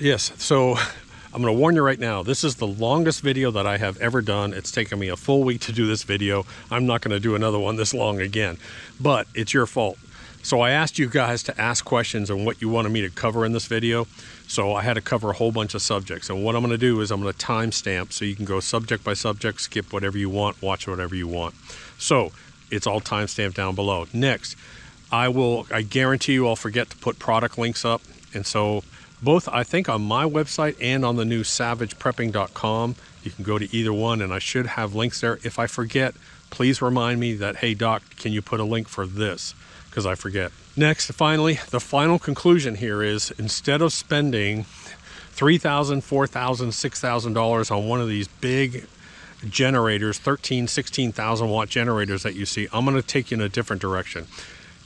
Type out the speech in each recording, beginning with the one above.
Yes, so I'm going to warn you right now, this is the longest video that I have ever done. It's taken me a full week to do this video. I'm not going to do another one this long again, but it's your fault. So I asked you guys to ask questions on what you wanted me to cover in this video. So I had to cover a whole bunch of subjects. And what I'm going to do is I'm going to timestamp so you can go subject by subject, skip whatever you want, watch whatever you want. So it's all timestamped down below. Next, I guarantee you I'll forget to put product links up. And so both, I think, on my website and on the new savageprepping.com, you can go to either one and I should have links there. If I forget, please remind me that, hey doc, can you put a link for this? Because I forget. Next, finally, the final conclusion here is instead of spending $3,000, $4,000, $6,000 on one of these big generators, 13, 16,000 watt generators that you see, I'm going to take you in a different direction.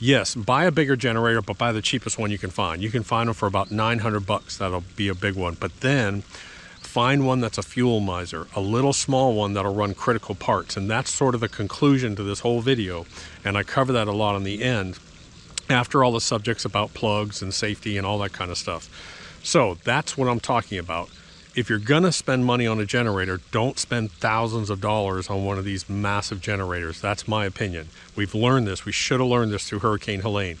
Yes, buy a bigger generator, but buy the cheapest one you can find. You can find them for about 900 bucks. That'll be a big one. But then find one that's a fuel miser, a little small one that'll run critical parts. And that's sort of the conclusion to this whole video. And I cover that a lot on the end after all the subjects about plugs and safety and all that kind of stuff. So that's what I'm talking about. If you're gonna spend money on a generator, don't spend thousands of dollars on one of these massive generators. That's my opinion. We've learned this. We should have learned this through Hurricane Helene.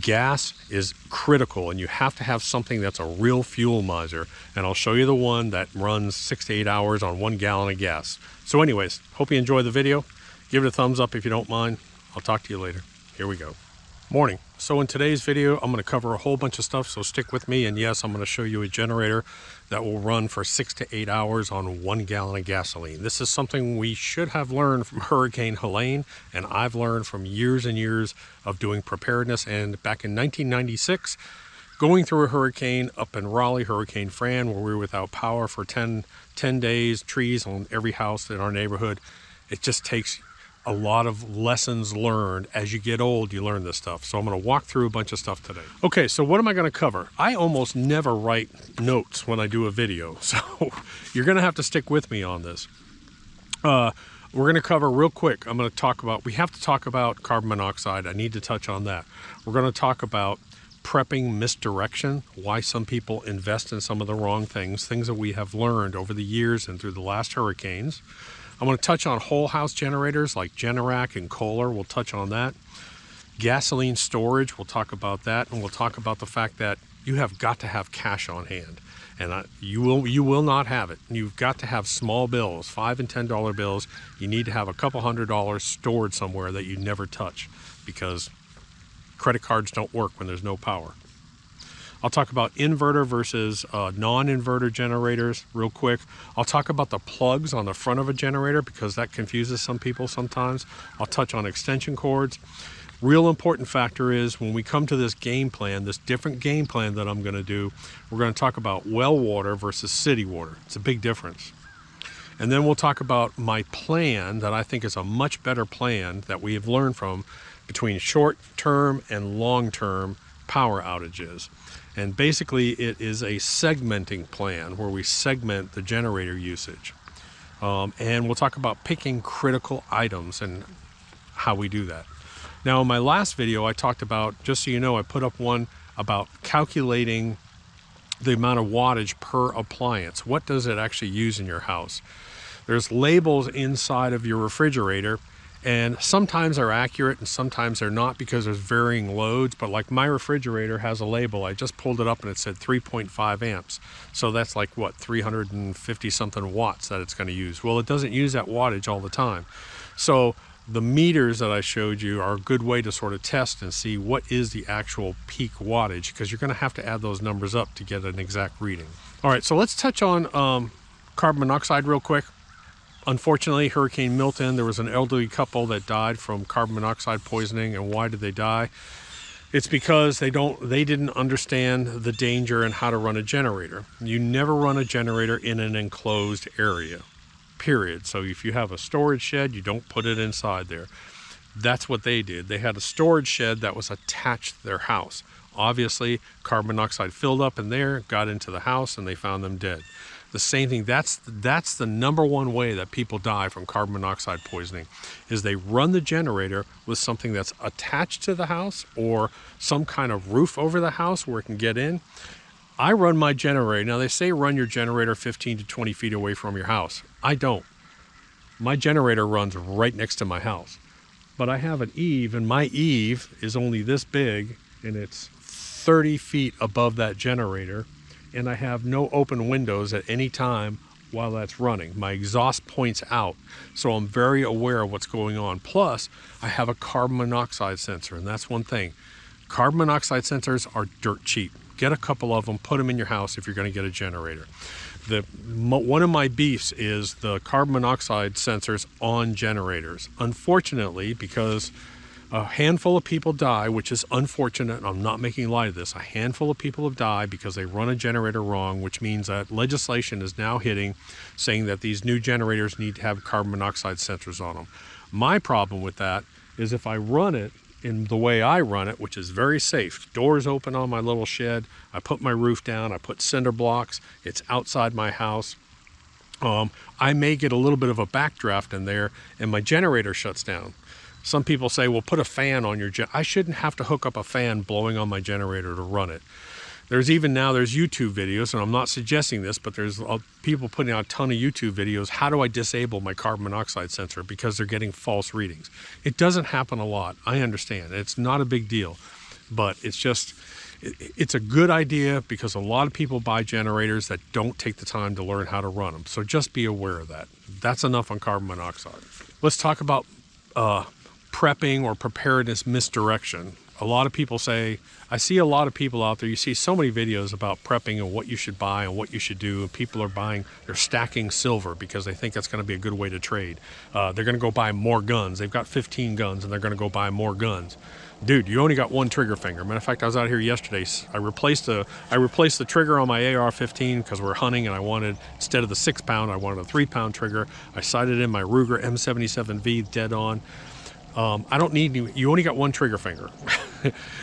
Gas is critical and you have to have something that's a real fuel miser. And I'll show you the one that runs 6 to 8 hours on 1 gallon of gas. So anyways, hope you enjoy the video. Give it a thumbs up if you don't mind. I'll talk to you later. Here we go. Morning. So in today's video, I'm going to cover a whole bunch of stuff, so stick with me. And yes, I'm going to show you a generator that will run for 6 to 8 hours on 1 gallon of gasoline. This is something we should have learned from Hurricane Helene, and I've learned from years and years of doing preparedness. And back in 1996, going through a hurricane up in Raleigh, Hurricane Fran, where we were without power for 10 days, trees on every house in our neighborhood. It just takes a lot of lessons learned. As you get old, you learn this stuff. So I'm going to walk through a bunch of stuff today. Okay, so what am I going to cover? I almost never write notes when I do a video, so you're going to have to stick with me on this. We're going to cover real quick. I'm going to talk about, we have to talk about carbon monoxide. I need to touch on that. We're going to talk about prepping misdirection, why some people invest in some of the wrong things that we have learned over the years and through the last hurricanes. I'm going to touch on whole house generators like Generac and Kohler. We'll touch on that. Gasoline storage, we'll talk about that. And we'll talk about the fact that you have got to have cash on hand. And you will not have it. You've got to have small bills, $5 and $10 bills. You need to have a couple $100 stored somewhere that you never touch, because credit cards don't work when there's no power. I'll talk about inverter versus non-inverter generators real quick. I'll talk about the plugs on the front of a generator because that confuses some people sometimes. I'll touch on extension cords. Real important factor is when we come to this game plan, this different game plan that I'm going to do, we're going to talk about well water versus city water. It's a big difference. And then we'll talk about my plan that I think is a much better plan that we have learned from between short-term and long-term power outages. And basically it is a segmenting plan where we segment the generator usage. And we'll talk about picking critical items and how we do that. Now in my last video I talked about, just so you know, I put up one about calculating the amount of wattage per appliance. What does it actually use in your house? There's labels inside of your refrigerator, and sometimes they're accurate and sometimes they're not because there's varying loads. But like my refrigerator has a label, I just pulled it up and it said 3.5 amps. So that's like what, 350 something watts that it's going to use. Well, it doesn't use that wattage all the time. So the meters that I showed you are a good way to sort of test and see what is the actual peak wattage, because you're going to have to add those numbers up to get an exact reading. All right, so let's touch on carbon monoxide real quick. Unfortunately, Hurricane Milton, there was an elderly couple that died from carbon monoxide poisoning. And why did they die? It's because they didn't understand the danger and how to run a generator. You never run a generator in an enclosed area, period. So if you have a storage shed, you don't put it inside there. That's what they did. They had a storage shed that was attached to their house. Obviously, carbon monoxide filled up in there, got into the house, and they found them dead. The same thing, that's the number one way that people die from carbon monoxide poisoning, is they run the generator with something that's attached to the house or some kind of roof over the house where it can get in. I run my generator. Now they say run your generator 15 to 20 feet away from your house. I don't. My generator runs right next to my house. But I have an eave, and my eave is only this big, and it's 30 feet above that generator, and I have no open windows at any time while that's running. My exhaust points out, so I'm very aware of what's going on. Plus, I have a carbon monoxide sensor, and that's one thing. Carbon monoxide sensors are dirt cheap. Get a couple of them, put them in your house if you're going to get a generator. One of my beefs is the carbon monoxide sensors on generators. Unfortunately, because a handful of people die, which is unfortunate, and I'm not making light of this, a handful of people have died because they run a generator wrong, which means that legislation is now hitting saying that these new generators need to have carbon monoxide sensors on them. My problem with that is if I run it in the way I run it, which is very safe. Doors open on my little shed. I put my roof down. I put cinder blocks. It's outside my house. I may get a little bit of a backdraft in there and my generator shuts down. Some people say, well, put a fan on your I shouldn't have to hook up a fan blowing on my generator to run it. There's YouTube videos, and I'm not suggesting this, but there's people putting out a ton of YouTube videos. How do I disable my carbon monoxide sensor? Because they're getting false readings. It doesn't happen a lot. I understand. It's not a big deal, but it's a good idea because a lot of people buy generators that don't take the time to learn how to run them. So just be aware of that. That's enough on carbon monoxide. Let's talk about prepping or preparedness misdirection. A lot of people say, I see a lot of people out there, you see so many videos about prepping and what you should buy and what you should do. And people are they're stacking silver because they think that's going to be a good way to trade. They're going to go buy more guns. They've got 15 guns and they're going to go buy more guns. Dude, you only got one trigger finger. Matter of fact, I was out here yesterday. I replaced the trigger on my AR-15 because we're hunting, and I wanted, instead of the 6-pound, I wanted a 3-pound trigger. I sighted in my Ruger M77V dead on. I don't need you only got one trigger finger.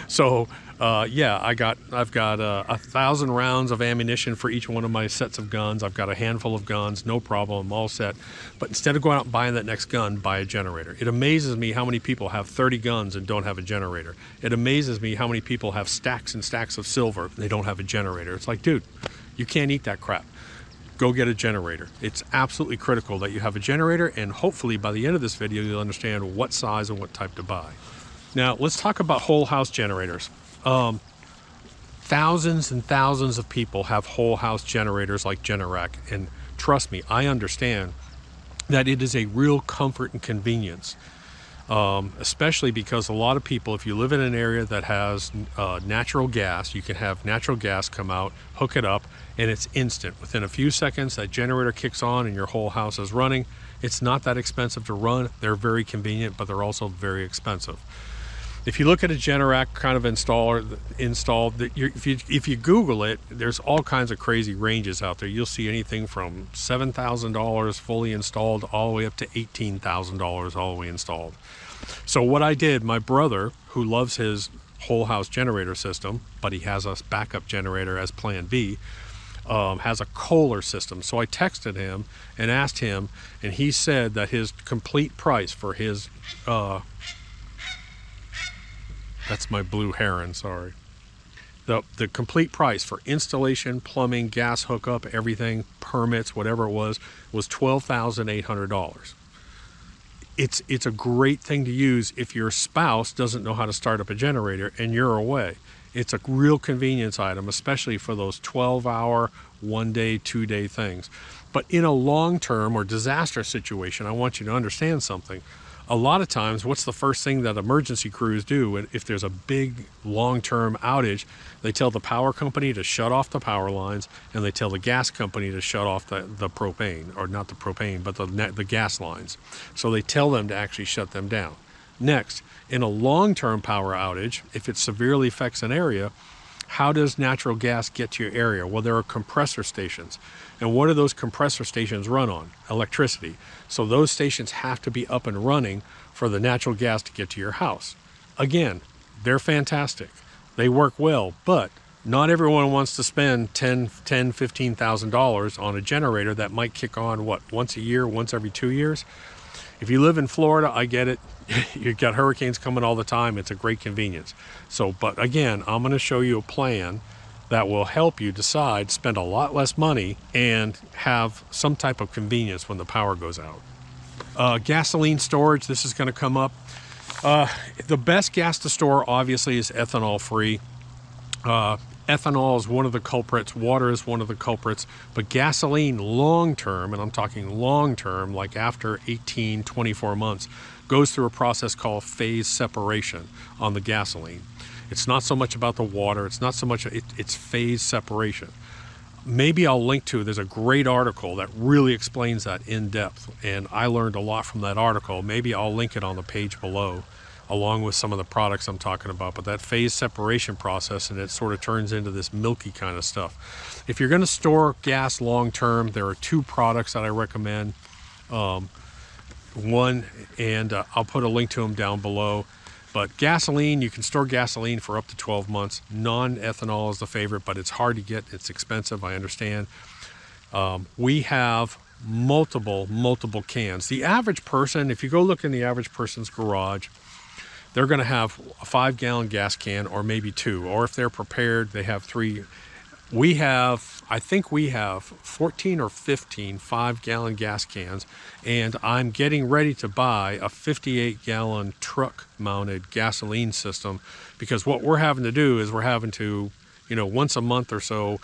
So yeah, I've got 1,000 rounds of ammunition for each one of my sets of guns. I've got a handful of guns, no problem, I'm all set. But instead of going out and buying that next gun, buy a generator. It amazes me how many people have 30 guns and don't have a generator. It amazes me how many people have stacks and stacks of silver and they don't have a generator. It's like, dude, you can't eat that crap. Go get a generator. It's absolutely critical that you have a generator, and hopefully by the end of this video you'll understand what size and what type to buy. Now let's talk about whole house generators. Thousands and thousands of people have whole house generators like Generac, and trust me, I understand that it is a real comfort and convenience. Especially because a lot of people, if you live in an area that has natural gas, you can have natural gas come out, hook it up, and it's instant. Within a few seconds, that generator kicks on and your whole house is running. It's not that expensive to run. They're very convenient, but they're also very expensive. If you look at a Generac kind of installed, if you Google it, there's all kinds of crazy ranges out there. You'll see anything from $7,000 fully installed all the way up to $18,000 all the way installed. So what I did, my brother, who loves his whole house generator system, but he has a backup generator as plan B, has a Kohler system. So I texted him and asked him, and he said that his complete price for his that's my blue heron, sorry. The complete price for installation, plumbing, gas hookup, everything, permits, whatever it was $12,800. It's a great thing to use if your spouse doesn't know how to start up a generator and you're away. It's a real convenience item, especially for those 12-hour, 1-day, 2-day things. But in a long-term or disaster situation, I want you to understand something. A lot of times, what's the first thing that emergency crews do if there's a big long-term outage? They tell the power company to shut off the power lines, and they tell the gas company to shut off the propane, or not the propane, but the gas lines. So they tell them to actually shut them down. Next, in a long-term power outage, if it severely affects an area, how does natural gas get to your area? Well, there are compressor stations. And what do those compressor stations run on? Electricity. So those stations have to be up and running for the natural gas to get to your house. Again, they're fantastic. They work well, but not everyone wants to spend $15,000 on a generator that might kick on, once a year, once every 2 years? If you live in Florida, I get it. You've got hurricanes coming all the time. It's a great convenience. So, but again, I'm going to show you a plan that will help you decide, spend a lot less money, and have some type of convenience when the power goes out. Gasoline storage, this is going to come up. The best gas to store obviously is ethanol free. Ethanol is one of the culprits, water is one of the culprits, but gasoline long term, and I'm talking long term, like after 18, 24 months, goes through a process called phase separation on the gasoline. It's not so much about the water, it's not so much, it's phase separation. Maybe I'll link to, there's a great article that really explains that in depth, and I learned a lot from that article. Maybe I'll link it on the page below, along with some of the products I'm talking about. But that phase separation process, and it sort of turns into this milky kind of stuff. If you're going to store gas long term, there are two products that I recommend. One, and I'll put a link to them down below. But gasoline, you can store gasoline for up to 12 months. Non-ethanol is the favorite, but it's hard to get. It's expensive, I understand. We have multiple cans. The average person, if you go look in the average person's garage, they're going to have a 5-gallon gas can, or maybe 2, or if they're prepared, they have 3. We have, I think we have 14 or 15 5-gallon gas cans, and I'm getting ready to buy a 58-gallon truck-mounted gasoline system, because what we're having to do is we're having to, once a month or so,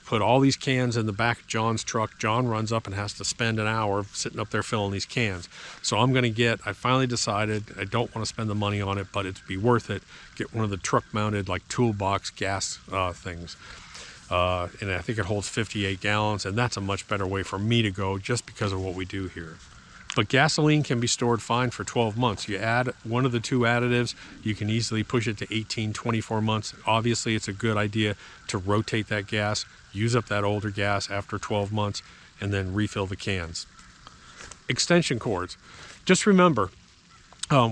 put all these cans in the back of John's truck. John runs up and has to spend an hour sitting up there filling these cans. So I finally decided I don't want to spend the money on it, but it'd be worth it. Get one of the truck mounted like toolbox gas things. And I think it holds 58 gallons, and that's a much better way for me to go just because of what we do here. But gasoline can be stored fine for 12 months. You add one of the two additives, you can easily push it to 18, 24 months. Obviously, it's a good idea to rotate that gas, use up that older gas after 12 months, and then refill the cans. Extension cords. Just remember,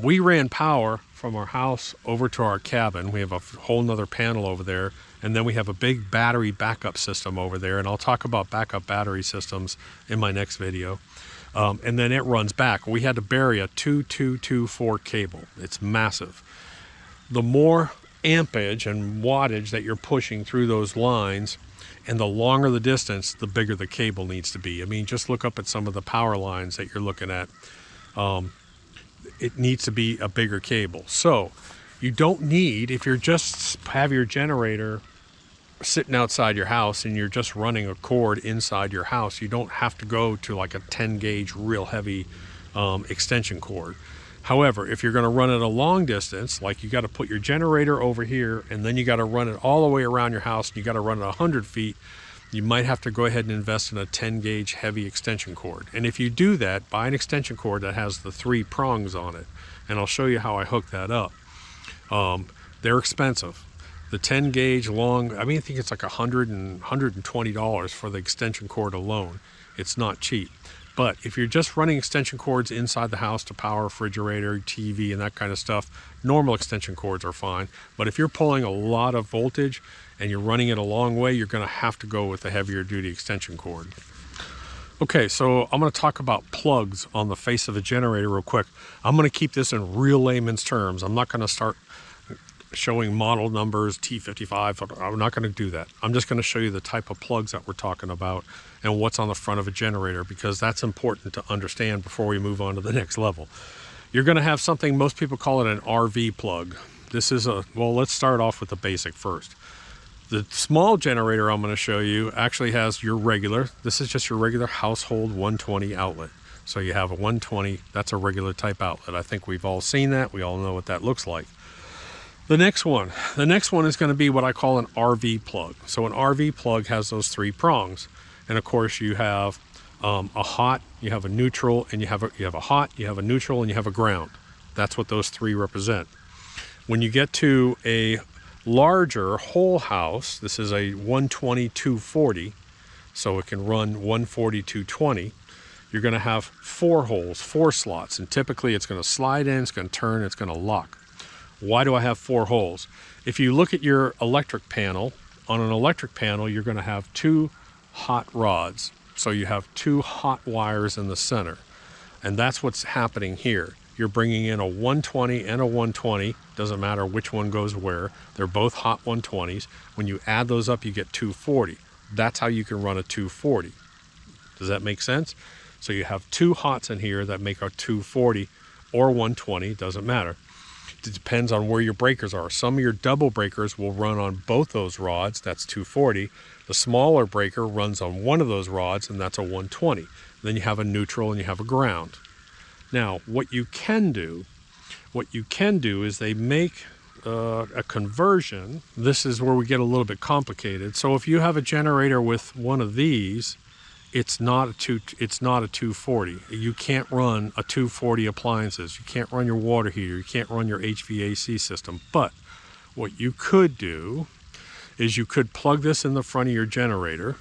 we ran power from our house over to our cabin. We have a whole nother panel over there, and then we have a big battery backup system over there, and I'll talk about backup battery systems in my next video. And then it runs back. We had to bury a 2224 cable. It's massive. The more ampage and wattage that you're pushing through those lines, and the longer the distance, the bigger the cable needs to be. I mean, just look up at some of the power lines that you're looking at. It needs to be a bigger cable. So you don't need, if you're just have your generator sitting outside your house and you're just running a cord inside your house, you don't have to go to like a 10 gauge real heavy extension cord. However, if you're going to run it a long distance, like you got to put your generator over here and then you got to run it all the way around your house, and you got to run it 100 feet, you might have to go ahead and invest in a 10 gauge heavy extension cord. And if you do that, buy an extension cord that has the 3 prongs on it, and I'll show you how I hook that up. They're expensive. The 10 gauge long, I think it's like $120 for the extension cord alone. It's not cheap. But if you're just running extension cords inside the house to power refrigerator, TV, and that kind of stuff, normal extension cords are fine. But if you're pulling a lot of voltage and you're running it a long way, you're going to have to go with a heavier duty extension cord. Okay, so I'm going to talk about plugs on the face of a generator real quick. I'm going to keep this in real layman's terms. I'm not going to start showing model numbers, T55. I'm not going to do that. I'm just going to show you the type of plugs that we're talking about and what's on the front of a generator, because that's important to understand before we move on to the next level. You're going to have something, most people call it an RV plug. This is well, let's start off with the basic first. The small generator I'm going to show you actually has your regular, this is just your regular household 120 outlet. So you have a 120, that's a regular type outlet. I think we've all seen that. We all know what that looks like. The next one is going to be what I call an RV plug. So an RV plug has those 3 prongs. And of course you have a hot, you have a neutral, and you have a hot, you have a neutral, and you have a ground. That's what those 3 represent. When you get to a larger whole house, this is a 120-240, so it can run 140-220. You're going to have 4 holes, 4 slots, and typically it's going to slide in, it's going to turn, it's going to lock. Why do I have 4 holes? If you look at your electric panel, on an electric panel, you're going to have 2 hot rods. So you have 2 hot wires in the center. And that's what's happening here. you're bringing in a 120 and a 120. Doesn't matter which one goes where. They're both hot 120s. When you add those up, you get 240. That's how you can run a 240. Does that make sense? So you have two hots in here that make a 240 or 120, doesn't matter. It depends on where your breakers are. Some of your double breakers will run on both those rods, that's 240. The smaller breaker runs on one of those rods, and that's a 120. Then you have a neutral and you have a ground. Now, what you can do is they make a conversion. This is where we get a little bit complicated. So if you have a generator with one of these, it's not a 240. You can't run a 240 appliances. You can't run your water heater. You can't run your HVAC system. But what you could do is you could plug this in the front of your generator.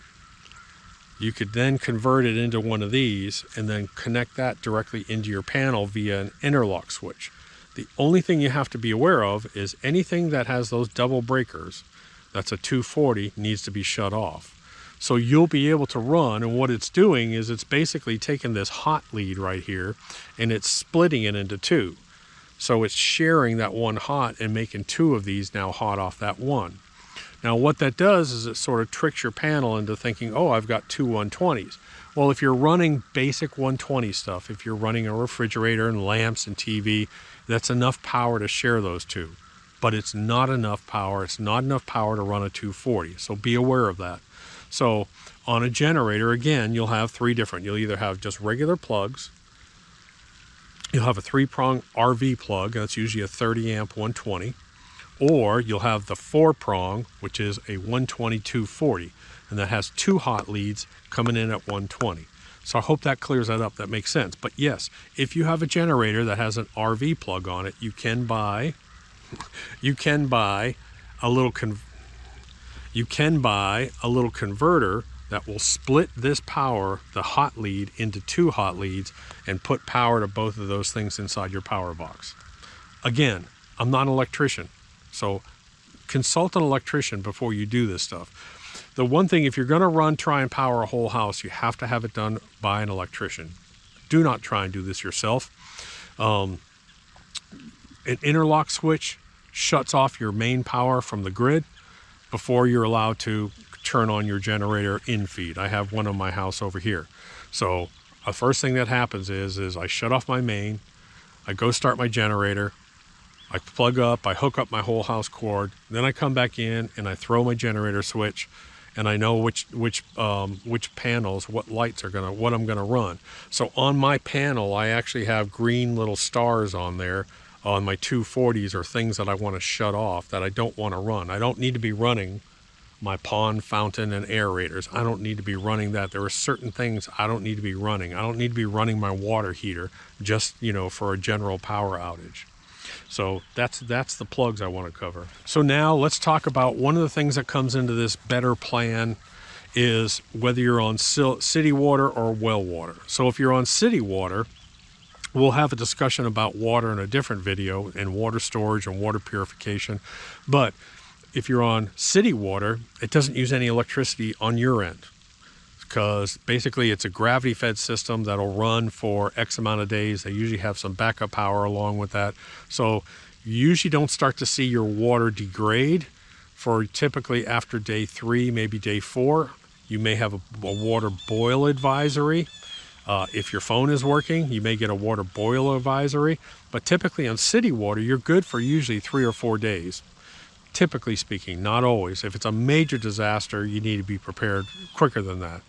You could then convert it into one of these and then connect that directly into your panel via an interlock switch. The only thing you have to be aware of is anything that has those double breakers, that's a 240, needs to be shut off. So you'll be able to run, and what it's doing is it's basically taking this hot lead right here and it's splitting it into two. So it's sharing that one hot and making two of these now hot off that one. Now what that does is it sort of tricks your panel into thinking, oh, I've got two 120s. Well, if you're running basic 120 stuff, if you're running a refrigerator and lamps and TV, that's enough power to share those two. But it's not enough power. It's not enough power to run a 240. So be aware of that. So on a generator, again, you'll have three different. You'll either have just regular plugs. You'll have a 3-prong RV plug. That's usually a 30 amp 120. Or you'll have the 4-prong, which is a 120 240. And that has two hot leads coming in at 120. So I hope that clears that up. That makes sense. But yes, if you have a generator that has an RV plug on it, you can buy a little converter that will split this power, the hot lead, into two hot leads and put power to both of those things inside your power box. Again, I'm not an electrician, so consult an electrician before you do this stuff. The one thing, if you're going to try and power a whole house, you have to have it done by an electrician. Do not try and do this yourself. An interlock switch shuts off your main power from the grid before you're allowed to turn on your generator in feed. I have one on my house over here. So the first thing that happens is I shut off my main, I go start my generator, I plug up, I hook up my whole house cord, then I come back in and I throw my generator switch, and I know which panels, what lights are what I'm gonna run. So on my panel, I actually have green little stars on there on my 240s, or things that I want to shut off that I don't want to run. I don't need to be running my pond, fountain, and aerators. I don't need to be running that. There are certain things I don't need to be running. I don't need to be running my water heater just, for a general power outage. So that's the plugs I want to cover. So now let's talk about one of the things that comes into this better plan is whether you're on city water or well water. So if you're on city water, we'll have a discussion about water in a different video, and water storage and water purification. But if you're on city water, it doesn't use any electricity on your end, because basically it's a gravity fed system that'll run for X amount of days. They usually have some backup power along with that. So you usually don't start to see your water degrade for typically after day 3, maybe day 4. You may have a water boil advisory. If your phone is working, you may get a water boil advisory, but typically on city water, you're good for usually 3 or 4 days. Typically speaking, not always. If it's a major disaster, you need to be prepared quicker than that.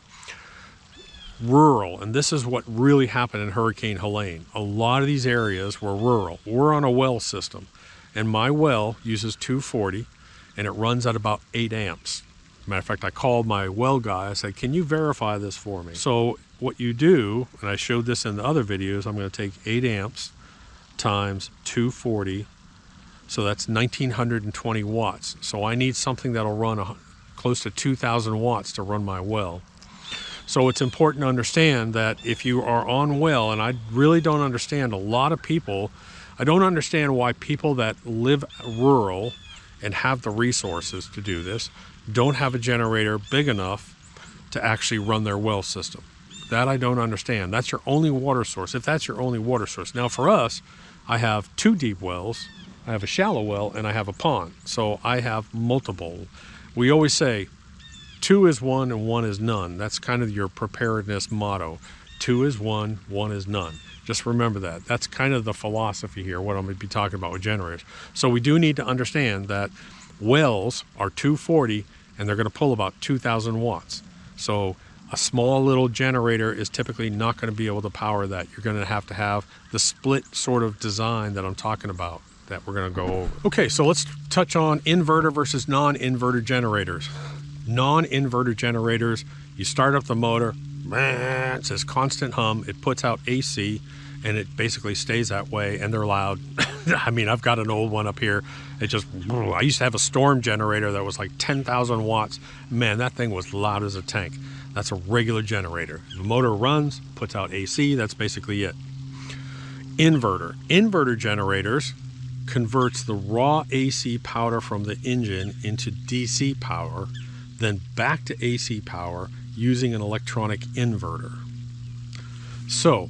Rural, and this is what really happened in Hurricane Helene. A lot of these areas were rural. We're on a well system, and my well uses 240, and it runs at about 8 amps. Matter of fact, I called my well guy. I said, can you verify this for me? So what you do, and I showed this in the other videos, I'm going to take 8 amps times 240. So that's 1920 watts. So I need something that'll run close to 2,000 watts to run my well. So it's important to understand that if you are on well, and I really don't understand a lot of people, I don't understand why people that live rural and have the resources to do this don't have a generator big enough to actually run their well system. That I don't understand. That's your only water source. If that's your only water source. Now for us, I have 2 deep wells, I have a shallow well, and I have a pond. So I have multiple. We always say 2 is 1 and 1 is none. That's kind of your preparedness motto. 2 is 1, 1 is none. Just remember that. That's kind of the philosophy here, what I'm going to be talking about with generators. So we do need to understand that wells are 240 and they're going to pull about 2,000 watts. So a small little generator is typically not going to be able to power that. You're going to have the split sort of design that I'm talking about that we're going to go over. Okay, so let's touch on inverter versus non-inverter generators. Non-inverter generators, you start up the motor, it's this constant hum, it puts out AC, and it basically stays that way, and they're loud. I mean, I've got an old one up here. It just, I used to have a storm generator that was like 10,000 watts. Man, that thing was loud as a tank. That's a regular generator. The motor runs, puts out AC, that's basically it. Inverter. Inverter generators converts the raw AC power from the engine into DC power, then back to AC power using an electronic inverter. So,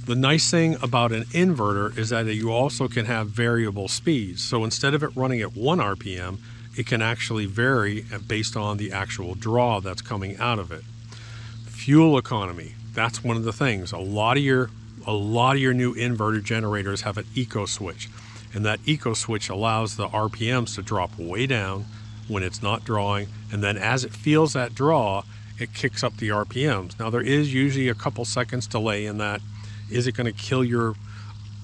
the nice thing about an inverter is that you also can have variable speeds. So instead of it running at 1 RPM, it can actually vary based on the actual draw that's coming out of it. Fuel economy, that's one of the things. A lot of your new inverter generators have an eco switch, and that eco switch allows the RPMs to drop way down when it's not drawing, and then as it feels that draw, it kicks up the RPMs. Now there is usually a couple seconds delay in that. Is it going to kill your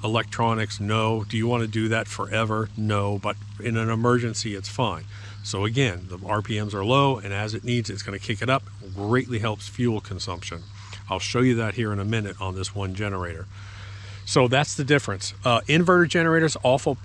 electronics? No. Do you want to do that forever? No, but in an emergency, it's fine. So again, the RPMs are low, and as it needs, it's going to kick it up. Greatly helps fuel consumption. I'll show you that here in a minute on this one generator. So that's the difference. Inverter generators also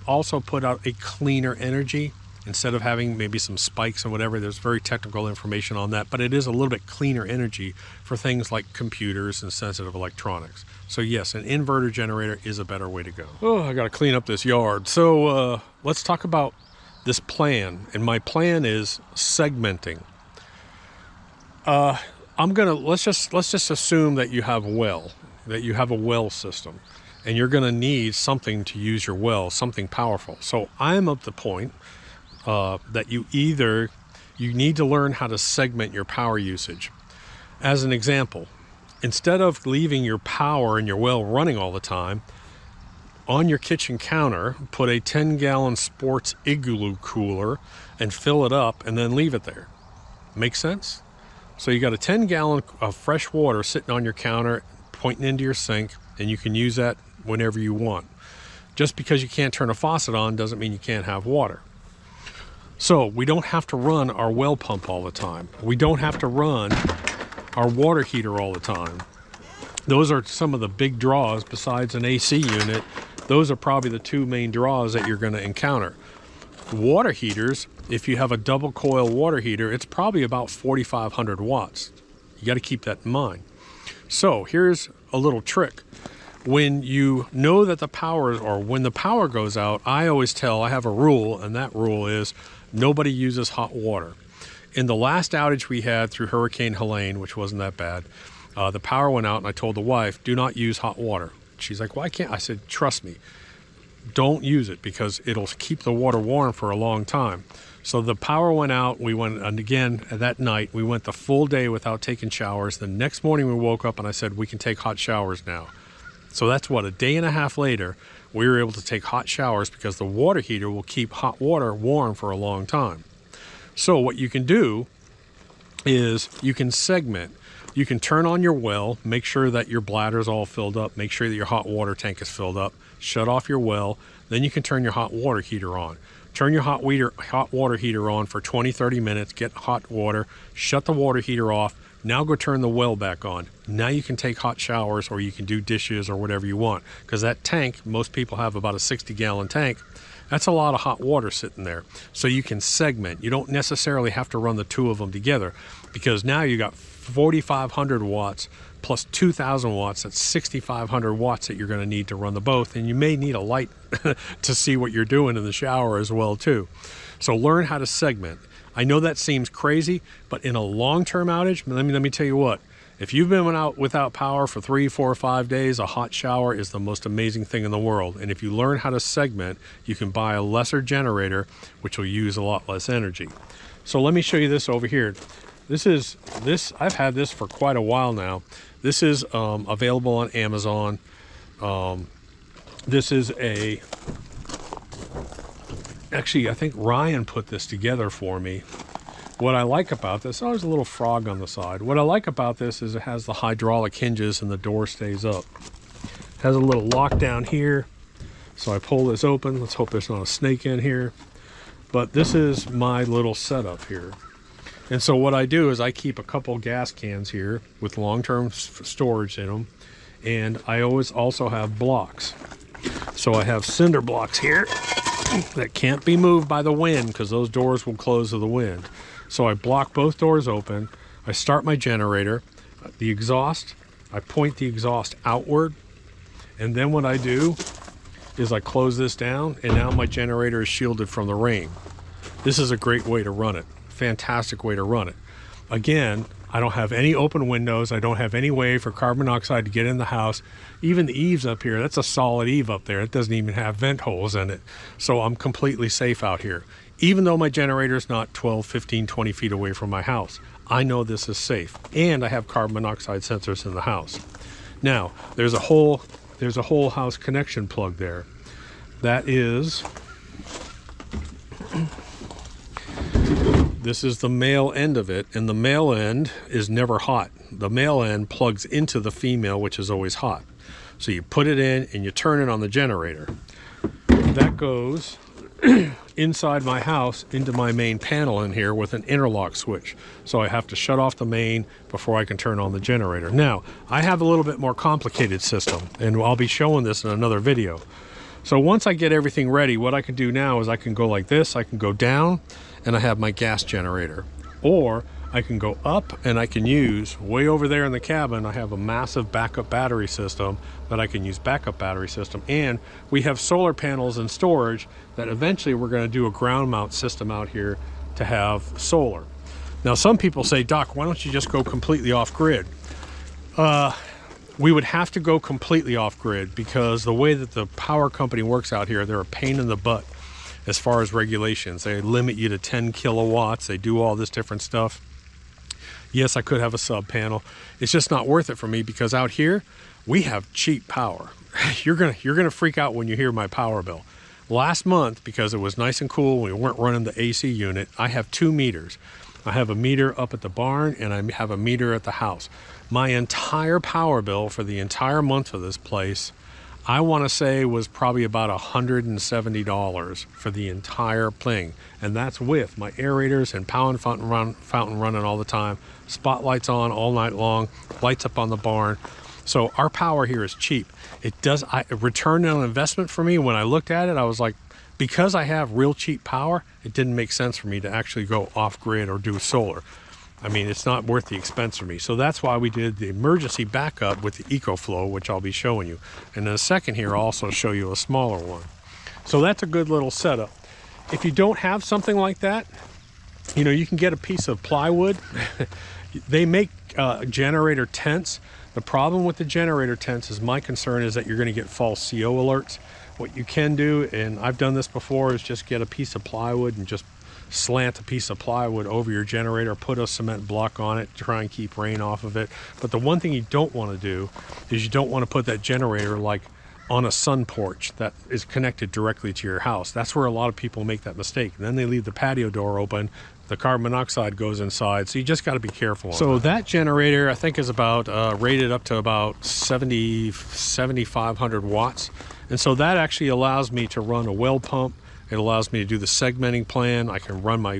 put out a cleaner energy. Instead of having maybe some spikes and whatever, there's very technical information on that, but it is a little bit cleaner energy for things like computers and sensitive electronics. So yes, an inverter generator is a better way to go. Oh, I got to clean up this yard. So let's talk about this plan. And my plan is segmenting. Let's just assume that you have a well system, and you're going to need something to use your well, something powerful. So I'm of the point that you need to learn how to segment your power usage. As an example, instead of leaving your power in your well running all the time, on your kitchen counter, put a 10-gallon sports igloo cooler and fill it up and then leave it there. Make sense? So you got a 10-gallon of fresh water sitting on your counter, pointing into your sink, and you can use that whenever you want. Just because you can't turn a faucet on doesn't mean you can't have water. So we don't have to run our well pump all the time. We don't have to run our water heater all the time. Those are some of the big draws besides an AC unit. Those are probably the 2 main draws that you're going to encounter. Water heaters, if you have a double coil water heater, it's probably about 4,500 watts. You got to keep that in mind. So here's a little trick. When you know that when the power goes out, I have a rule, and that rule is nobody uses hot water. In the last outage we had through Hurricane Helene, which wasn't that bad, the power went out, and I told the wife, do not use hot water. She's like, why can't I? said, trust me, don't use it because it'll keep the water warm for a long time. So the power went out. We went, and again, that night, we went the full day without taking showers. The next morning we woke up and I said, we can take hot showers now. So that's what, a day and a half later, we were able to take hot showers because the water heater will keep hot water warm for a long time. So what you can do is you can segment. You can turn on your well, make sure that your bladder is all filled up, make sure that your hot water tank is filled up, shut off your well, then you can turn your hot water heater on. Turn your hot water heater on for 20-30 minutes, get hot water, shut the water heater off, now go turn the well back on. Now you can take hot showers or you can do dishes or whatever you want. Because that tank, most people have about a 60-gallon tank, that's a lot of hot water sitting there. So you can segment. You don't necessarily have to run the 2 of them together because now you got 4,500 watts plus 2,000 watts. That's 6,500 watts that you're going to need to run the both. And you may need a light to see what you're doing in the shower as well too. So learn how to segment. I know that seems crazy, but in a long-term outage, let me tell you what, If you've been out without power for 3, 4, or 5 days, a hot shower is the most amazing thing in the world. And if you learn how to segment, you can buy a lesser generator, which will use a lot less energy. So let me show you this over here. I've had this for quite a while now. This is available on Amazon. This is actually, I think Ryan put this together for me. What I like about this, oh, there's a little frog on the side. What I like about this is it has the hydraulic hinges and the door stays up. It has a little lock down here. So I pull this open. Let's hope there's not a snake in here. But this is my little setup here. And so what I do is I keep a couple gas cans here with long-term storage in them. And I always also have blocks. So I have cinder blocks here that can't be moved by the wind because those doors will close to the wind. So I block both doors open. I start my generator, the exhaust, I point the exhaust outward. And then what I do is I close this down, and now my generator is shielded from the rain. This is a great way to run it. Fantastic way to run it. Again, I don't have any open windows. I don't have any way for carbon monoxide to get in the house. Even the eaves up here, that's a solid eave up there. It doesn't even have vent holes in it. So I'm completely safe out here. Even though my generator is not 12, 15, 20 feet away from my house, I know this is safe. And I have carbon monoxide sensors in the house. Now, there's a whole house connection plug there. That is, this is the male end of it, and the male end is never hot. The male end plugs into the female, which is always hot. So you put it in and you turn it on the generator. That goes inside my house into my main panel in here with an interlock switch. So I have to shut off the main before I can turn on the generator. Now, I have a little bit more complicated system, and I'll be showing this in another video. So once I get everything ready, what I can do now is I can go like this, I can go down, and I have my gas generator. Or I can go up and I can use, way over there in the cabin, I have a massive backup battery system that I can use backup battery system. And we have solar panels and storage that eventually we're going to do a ground mount system out here to have solar. Now some people say, Doc, why don't you just go completely off grid? We would have to go completely off grid because the way that the power company works out here, they're a pain in the butt as far as regulations. They limit you to 10 kilowatts. They do all this different stuff. Yes, I could have a sub panel. It's just not worth it for me because out here we have cheap power. You're gonna freak out when you hear my power bill. Last month, because it was nice and cool, we weren't running the AC unit, I have 2 meters. I have a meter up at the barn and I have a meter at the house. My entire power bill for the entire month for this place, I want to say, was probably about $170 for the entire thing. And that's with my aerators and power fountain running all the time, spotlights on all night long, lights up on the barn. So our power here is cheap. It does return on investment for me. When I looked at it, I was like, because I have real cheap power, it didn't make sense for me to actually go off grid or do solar. I mean, it's not worth the expense for me. So that's why we did the emergency backup with the EcoFlow, which I'll be showing you. And in a second here, I'll also show you a smaller one. So that's a good little setup. If you don't have something like that, you know, you can get a piece of plywood. They make generator tents. The problem with the generator tents is my concern is that you're going to get false CO alerts. What you can do, and I've done this before, is just get a piece of plywood and just slant a piece of plywood over your generator, put a cement block on it, try and keep rain off of it. But the one thing you don't want to do is you don't want to put that generator like on a sun porch that is connected directly to your house. That's where a lot of people make that mistake. And then they leave the patio door open, the carbon monoxide goes inside, so you just got to be careful. So that generator, I think, is about rated up to about 7,500 watts. And so that actually allows me to run a well pump. It allows me to do the segmenting plan. I can run my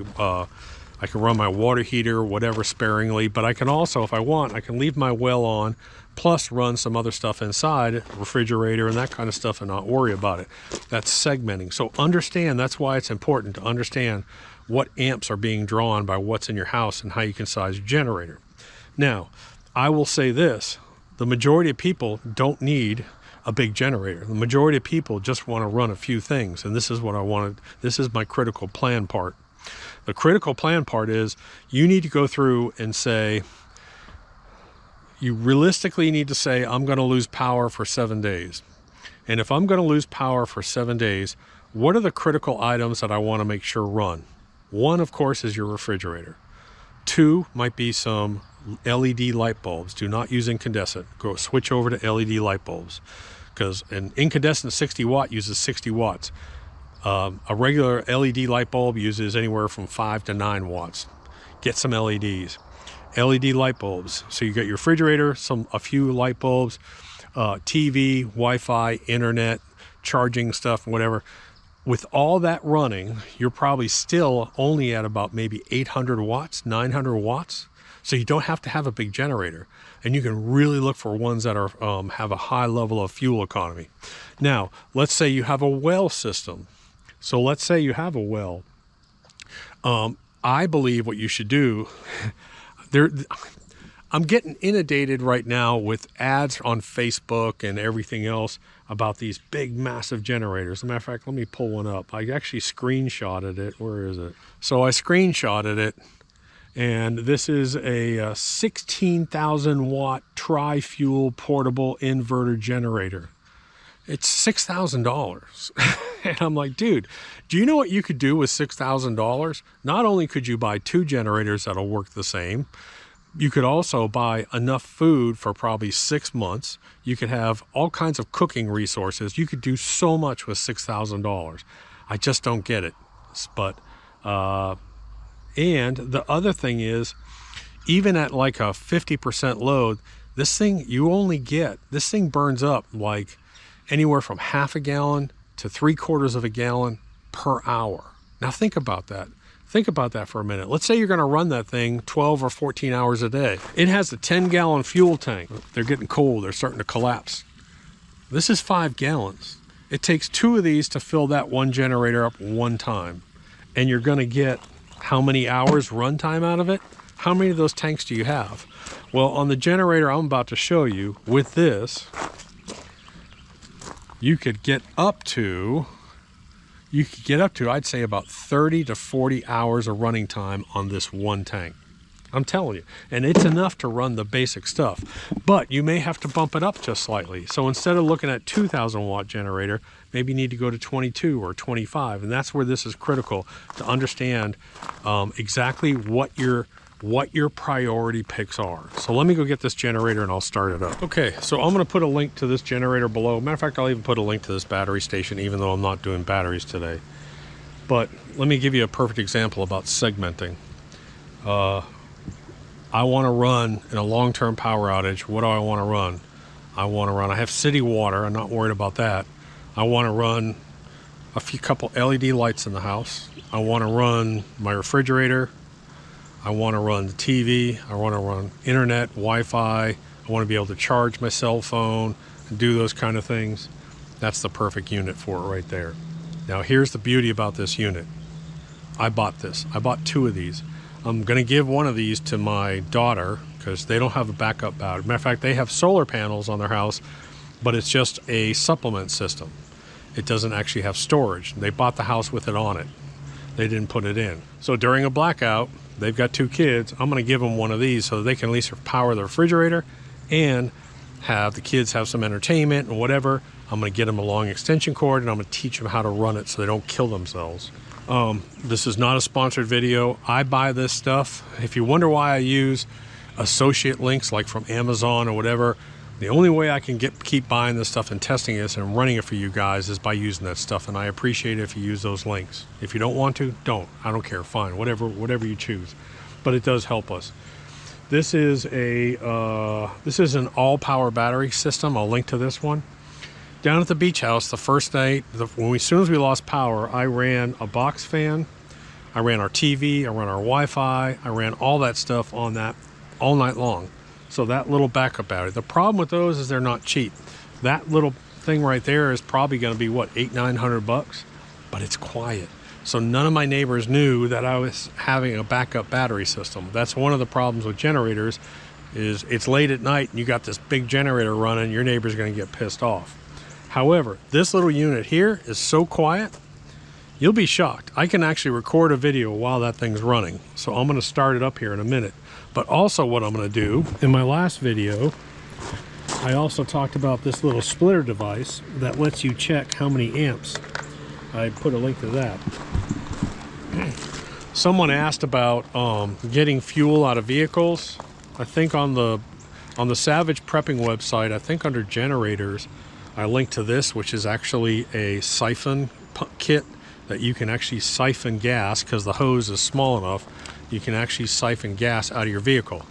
water heater, whatever, sparingly, but I can also, if I want, I can leave my well on, plus run some other stuff inside, refrigerator and that kind of stuff, and not worry about it. That's segmenting. So understand, that's why it's important to understand what amps are being drawn by what's in your house and how you can size your generator. Now, I will say this, the majority of people don't need a big generator. The majority of people just want to run a few things, and this is what I wanted. This is my critical plan part. The critical plan part is you need to go through and say, you realistically need to say, I'm going to lose power for 7 days. And if I'm going to lose power for 7 days, what are the critical items that I want to make sure run? One, of course, is your refrigerator. Two might be some LED light bulbs. Do not use incandescent. Go switch over to LED light bulbs, because an incandescent 60 watt uses 60 watts. A regular LED light bulb uses anywhere from 5 to 9 watts. Get some LEDs. LED light bulbs. So you got your refrigerator, a few light bulbs, TV, Wi-Fi, internet, charging stuff, whatever. With all that running, you're probably still only at about maybe 800 watts, 900 watts. So you don't have to have a big generator, and you can really look for ones that are have a high level of fuel economy. Now, let's say you have a well system. So let's say you have a well. I believe what you should do, I'm getting inundated right now with ads on Facebook and everything else about these big, massive generators. As a matter of fact, let me pull one up. I actually screenshotted it. Where is it? So I screenshotted it, and this is a 16,000 watt tri-fuel portable inverter generator. It's $6,000. And I'm like, dude, do you know what you could do with $6,000? Not only could you buy 2 generators that'll work the same, you could also buy enough food for probably 6 months. You could have all kinds of cooking resources. You could do so much with $6,000. I just don't get it. But, and the other thing is, even at like a 50% load, this thing this thing burns up like anywhere from half a gallon to 3/4 of a gallon per hour. Now think about that. Think about that for a minute. Let's say you're going to run that thing 12 or 14 hours a day. It has a 10-gallon fuel tank. They're getting cold. They're starting to collapse. This is 5 gallons. It takes 2 of these to fill that one generator up one time. And you're going to get how many hours runtime out of it? How many of those tanks do you have? Well, on the generator I'm about to show you, with this, you could get up to, I'd say about 30 to 40 hours of running time on this one tank. I'm telling you. And it's enough to run the basic stuff. But you may have to bump it up just slightly. So instead of looking at 2,000 watt generator, maybe you need to go to 22 or 25. And that's where this is critical, to understand exactly what your priority picks are. So let me go get this generator and I'll start it up. Okay, so I'm gonna put a link to this generator below. Matter of fact, I'll even put a link to this battery station, even though I'm not doing batteries today. But let me give you a perfect example about segmenting. I wanna run in a long-term power outage. What do I wanna run? I have city water, I'm not worried about that. I wanna run a couple LED lights in the house. I wanna run my refrigerator. I want to run the TV, I want to run internet, Wi-Fi, I want to be able to charge my cell phone and do those kind of things. That's the perfect unit for it right there. Now here's the beauty about this unit. I bought this. I bought 2 of these. I'm going to give one of these to my daughter because they don't have a backup battery. Matter of fact, they have solar panels on their house, but it's just a supplement system. It doesn't actually have storage. They bought the house with it on it. They didn't put it in. So during a blackout, they've got 2 kids. I'm going to give them one of these so they can at least power the refrigerator and have the kids have some entertainment and whatever. I'm going to get them a long extension cord and I'm going to teach them how to run it so they don't kill themselves. This is not a sponsored video. I buy this stuff. If you wonder why I use associate links like from Amazon or whatever, the only way I can keep buying this stuff and testing this and running it for you guys is by using that stuff, and I appreciate it if you use those links. If you don't want to, don't. I don't care. Fine. Whatever you choose. But it does help us. This is an all-power battery system. I'll link to this one. Down at the beach house, the first night, as soon as we lost power, I ran a box fan. I ran our TV. I ran our Wi-Fi. I ran all that stuff on that all night long. So that little backup battery. The problem with those is they're not cheap. That little thing right there is probably going to be what, $800-900, but it's quiet. So none of my neighbors knew that I was having a backup battery system. That's one of the problems with generators, is it's late at night and you got this big generator running, your neighbor's going to get pissed off. However, this little unit here is so quiet, you'll be shocked. I can actually record a video while that thing's running. So I'm going to start it up here in a minute. But also what I'm going to do, in my last video, I also talked about this little splitter device that lets you check how many amps. I put a link to that. Someone asked about getting fuel out of vehicles. I think on the Savage Prepping website, I think under generators, I linked to this, which is actually a siphon kit that you can actually siphon gas, because the hose is small enough. You can actually siphon gas out of your vehicle.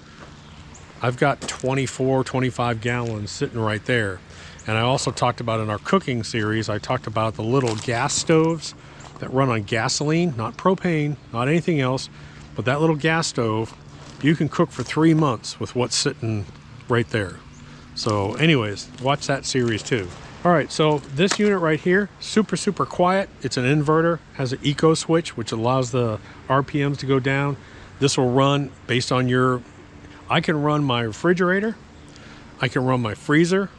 I've got 24, 25 gallons sitting right there. And I also talked about in our cooking series, I talked about the little gas stoves that run on gasoline, not propane, not anything else, but that little gas stove, you can cook for 3 months with what's sitting right there. So anyways, watch that series too. All right, so this unit right here, super quiet. It's an inverter, has an eco switch, which allows the RPMs to go down. This will run based on your, I can run my refrigerator, I can run my freezer,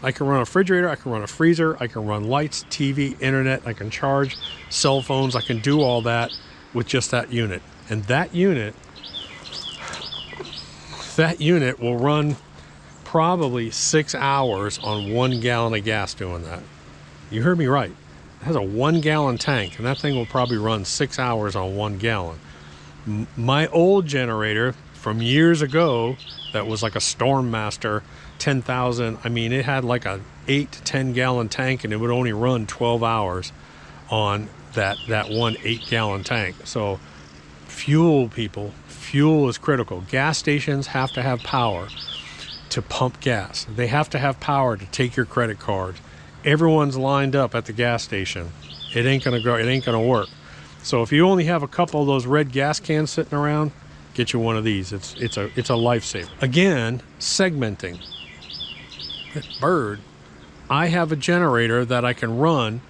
I can run a refrigerator, I can run a freezer, I can run lights, TV, internet, I can charge cell phones, I can do all that with just that unit. And that unit will run probably 6 hours on 1 gallon of gas doing that. You heard me right. It has a 1 gallon tank, and that thing will probably run 6 hours on 1 gallon. My old generator from years ago, that was like a Storm Master 10,000, I mean, it had like a 8 to 10 gallon tank, and it would only run 12 hours on that one 8 gallon tank. So fuel, people, fuel is critical. Gas stations have to have power to pump gas. They have to have power to take your credit card. Everyone's lined up at the gas station. It ain't gonna go, it ain't gonna work. So if you only have a couple of those red gas cans sitting around, get you one of these. It's a lifesaver. Again, segmenting. That bird, I have a generator that I can run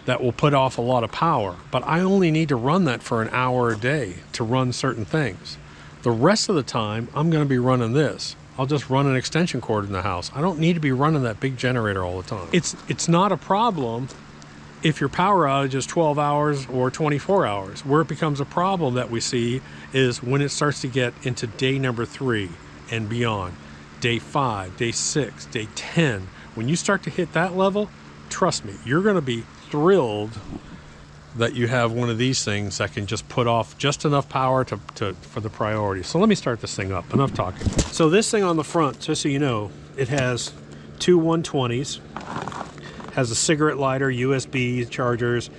that will put off a lot of power, but I only need to run that for an hour a day to run certain things. The rest of the time, I'm gonna be running this. I'll just run an extension cord in the house. I don't need to be running that big generator all the time. It's not a problem if your power outage is 12 hours or 24 hours. Where it becomes a problem that we see is when it starts to get into day number 3 and beyond. Day 5, day 6, day 10. When you start to hit that level, trust me, you're gonna be thrilled that you have one of these things that can just put off just enough power for the priority. So let me start this thing up. Enough talking. So this thing on the front, just so you know, it has two 120s, has a cigarette lighter, USB chargers,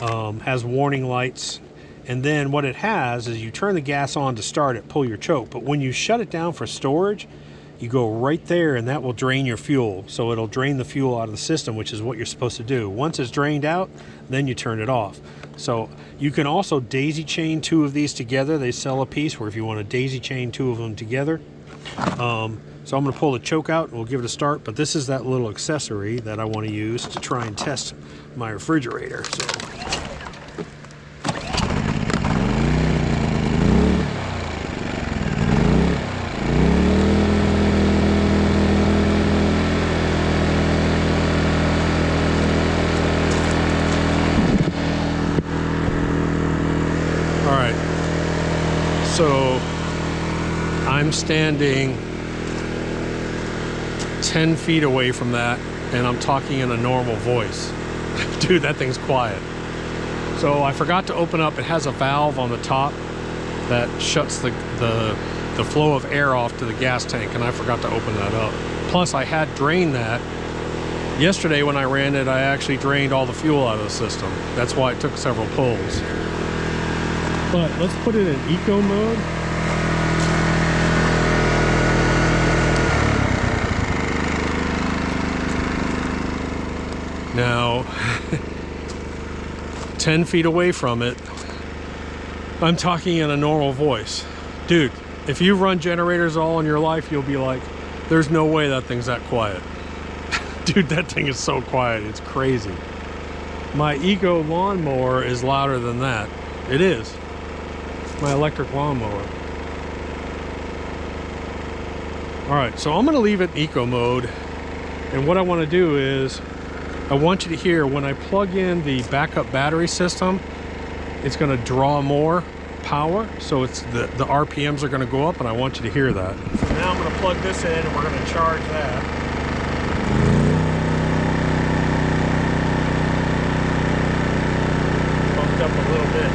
has warning lights, and then what it has is you turn the gas on to start it, pull your choke, but when you shut it down for storage, you go right there and that will drain your fuel. So it'll drain the fuel out of the system, which is what you're supposed to do. Once it's drained out, then you turn it off. So you can also daisy chain 2 of these together. They sell a piece where if you want to daisy chain 2 of them together. So I'm going to pull the choke out and we'll give it a start, but this is that little accessory that I want to use to try and test my refrigerator. So. So I'm standing 10 feet away from that and I'm talking in a normal voice. Dude, that thing's quiet. So I forgot to open up, it has a valve on the top that shuts the flow of air off to the gas tank, and I forgot to open that up. Plus I had drained that. Yesterday when I ran it, I actually drained all the fuel out of the system. That's why it took several pulls. But let's put it in eco mode. Now, 10 feet away from it, I'm talking in a normal voice. Dude, if you run generators all in your life, you'll be like, there's no way that thing's that quiet. Dude, that thing is so quiet, it's crazy. My eco lawnmower is louder than that. It is. My electric lawnmower. All right, so I'm gonna leave it in eco mode. And what I wanna do is, I want you to hear when I plug in the backup battery system, it's gonna draw more. power, so it's the RPMs are going to go up, and I want you to hear that. So now I'm going to plug this in and we're going to charge that. Bumped up a little bit.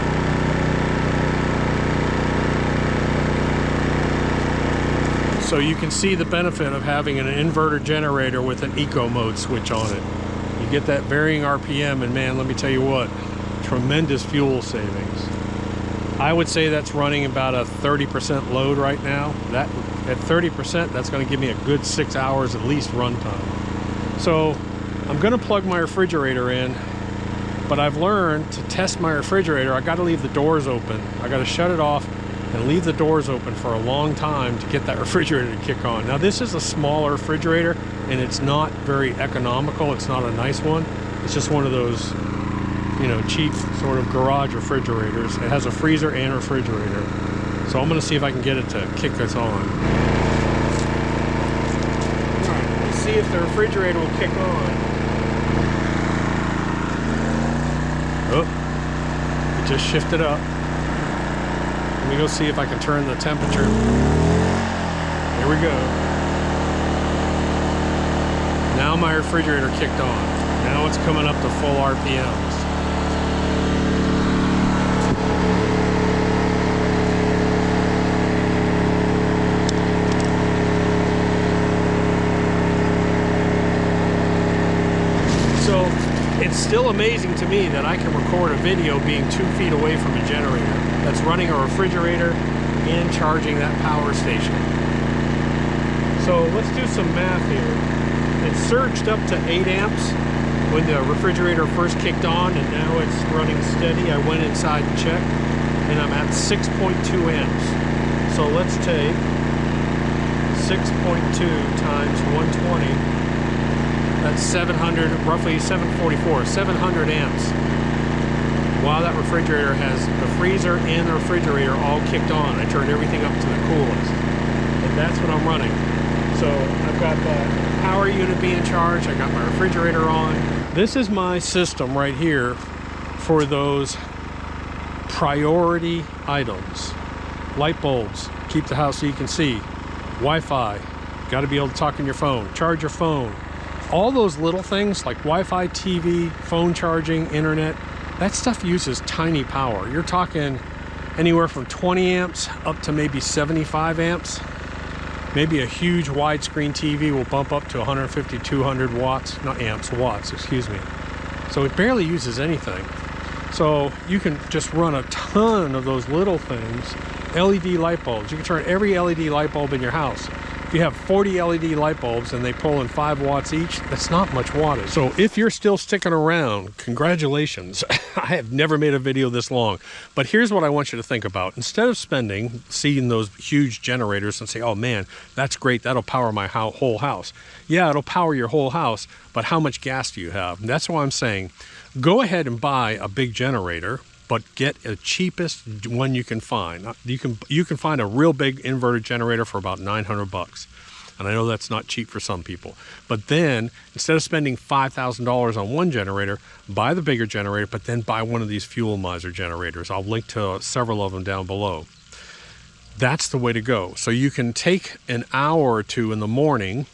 So you can see the benefit of having an inverter generator with an eco mode switch on it. You get that varying RPM, and man, let me tell you what, tremendous fuel savings. I would say that's running about a 30% load right now. That at 30%, that's going to give me a good 6 hours at least runtime. So I'm going to plug my refrigerator in, but I've learned to test my refrigerator, I got to leave the doors open. I got to shut it off and leave the doors open for a long time to get that refrigerator to kick on. Now this is a smaller refrigerator and it's not very economical. It's not a nice one. It's just one of those, you know, cheap sort of garage refrigerators. It has a freezer and refrigerator. So I'm gonna see if I can get it to kick this on. All right, let's see if the refrigerator will kick on. Oh, it just shifted up. Let me go see if I can turn the temperature. Here we go. Now my refrigerator kicked on. Now it's coming up to full RPMs. So it's still amazing to me that I can record a video being 2 feet away from a generator that's running a refrigerator and charging that power station. So let's do some math here. It surged up to 8 amps when the refrigerator first kicked on, and now it's running steady. I went inside and checked, and I'm at 6.2 amps. So let's take 6.2 times 120. That's 700, roughly 744, 700 amps. While that refrigerator has the freezer and the refrigerator all kicked on. I turned everything up to the coolest. And that's what I'm running. So I've got the power unit being charged. I got my refrigerator on. This is my system right here for those priority items. Light bulbs, keep the house so you can see. Wi-Fi, got to be able to talk on your phone. Charge your phone. All those little things like Wi-Fi, TV, phone charging, internet, that stuff uses tiny power. You're talking anywhere from 20 amps up to maybe 75 amps. Maybe a huge widescreen TV will bump up to 150, 200 watts, not amps, watts, excuse me. So it barely uses anything. So you can just run a ton of those little things. LED light bulbs, you can turn every LED light bulb in your house. If you have 40 LED light bulbs and they pull in 5 watts each, that's not much wattage. So if you're still sticking around, congratulations. I have never made a video this long. But here's what I want you to think about. Instead of seeing those huge generators and say, oh man, that's great, that'll power my whole house. Yeah, it'll power your whole house, but how much gas do you have? And that's why I'm saying, go ahead and buy a big generator, but get the cheapest one you can find. You can find a real big inverter generator for about 900 bucks. And I know that's not cheap for some people. But then, instead of spending $5,000 on one generator, buy the bigger generator, but then buy one of these fuel miser generators. I'll link to several of them down below. That's the way to go. So you can take an hour or two in the morning,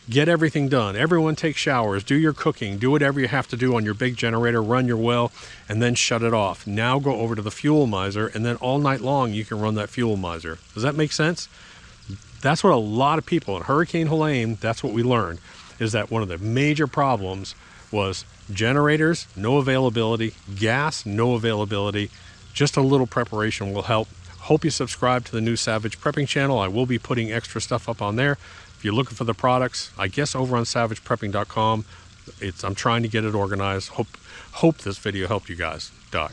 get everything done. Everyone take showers, do your cooking, do whatever you have to do on your big generator, run your well, and then shut it off. Now go over to the fuel miser, and then all night long you can run that fuel miser. Does that make sense? That's what a lot of people in Hurricane Helene, that's what we learned, is that one of the major problems was generators, no availability, gas, no availability. Just a little preparation will help. Hope you subscribe to the new Savage Prepping channel. I will be putting extra stuff up on there. If you're looking for the products, I guess over on savageprepping.com. I'm trying to get it organized. Hope this video helped you guys. Doc.